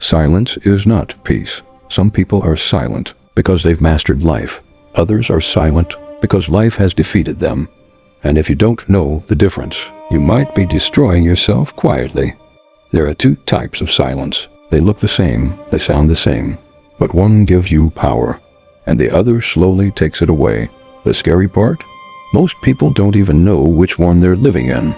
Silence is not peace. Some people are silent because they've mastered life. Others are silent because life has defeated them. And if you don't know the difference, you might be destroying yourself quietly. There are two types of silence. They look the same, they sound the same, but one gives you power, and the other slowly takes it away. The scary part? Most people don't even know which one they're living in.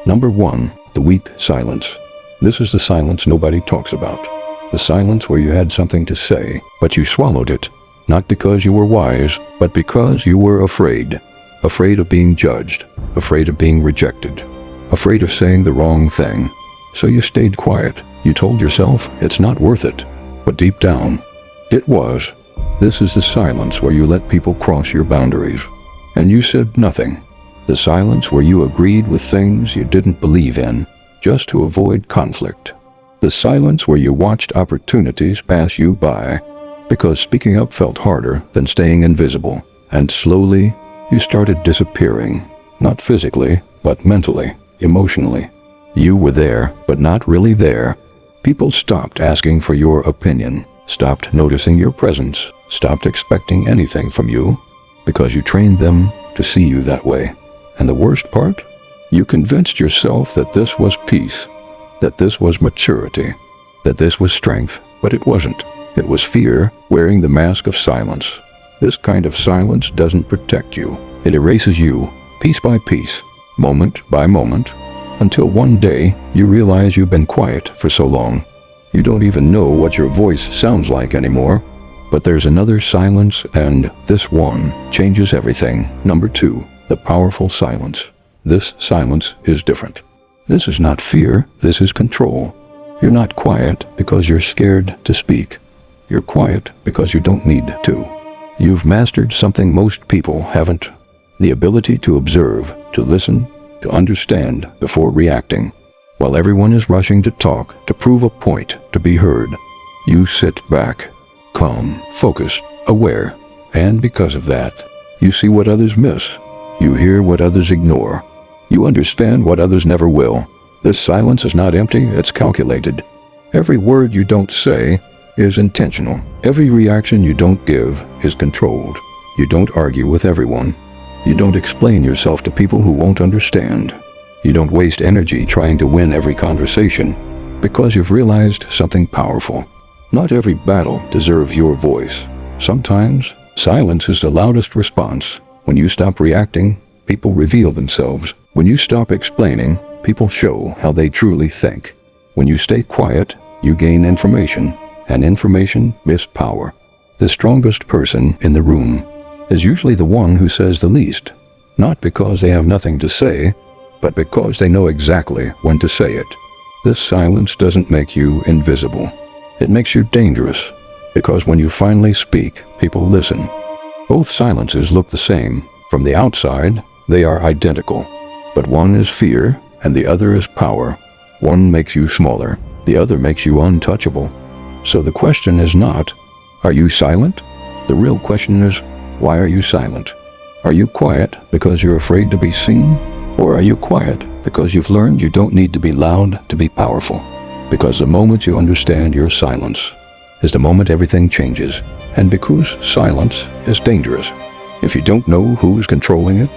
Number 1, the weak silence. This is the silence nobody talks about. The silence where you had something to say, but you swallowed it. Not because you were wise, but because you were afraid. Afraid of being judged, afraid of being rejected, afraid of saying the wrong thing. So you stayed quiet. You told yourself it's not worth it. But deep down, it was. This is the silence where you let people cross your boundaries. And you said nothing. The silence where you agreed with things you didn't believe in, just to avoid conflict. The silence where you watched opportunities pass you by, because speaking up felt harder than staying invisible. And slowly, you started disappearing. Not physically, but mentally, emotionally. You were there, but not really there. People stopped asking for your opinion, stopped noticing your presence, stopped expecting anything from you, because you trained them to see you that way. And the worst part? You convinced yourself that this was peace, that this was maturity, that this was strength, but it wasn't. It was fear wearing the mask of silence. This kind of silence doesn't protect you. It erases you, piece by piece, moment by moment, until one day you realize you've been quiet for so long. You don't even know what your voice sounds like anymore. But there's another silence, and this one changes everything. Number 2, the powerful silence. This silence is different. This is not fear, this is control. You're not quiet because you're scared to speak. You're quiet because you don't need to. You've mastered something most people haven't. The ability to observe, to listen, to understand before reacting. While everyone is rushing to talk, to prove a point, to be heard, you sit back, calm, focused, aware, and because of that, you see what others miss. You hear what others ignore. You understand what others never will. This silence is not empty, it's calculated. Every word you don't say is intentional. Every reaction you don't give is controlled. You don't argue with everyone. You don't explain yourself to people who won't understand. You don't waste energy trying to win every conversation, because you've realized something powerful. Not every battle deserves your voice. Sometimes, silence is the loudest response. When you stop reacting, people reveal themselves. When you stop explaining, people show how they truly think. When you stay quiet, you gain information, and information is power. The strongest person in the room is usually the one who says the least, not because they have nothing to say, but because they know exactly when to say it. This silence doesn't make you invisible. It makes you dangerous, because when you finally speak, people listen. Both silences look the same. From the outside, they are identical. But one is fear, and the other is power. One makes you smaller, the other makes you untouchable. So the question is not, are you silent? The real question is, why are you silent? Are you quiet because you're afraid to be seen? Or are you quiet because you've learned you don't need to be loud to be powerful? Because the moment you understand your silence is the moment everything changes. And because silence is dangerous. If you don't know who is controlling it,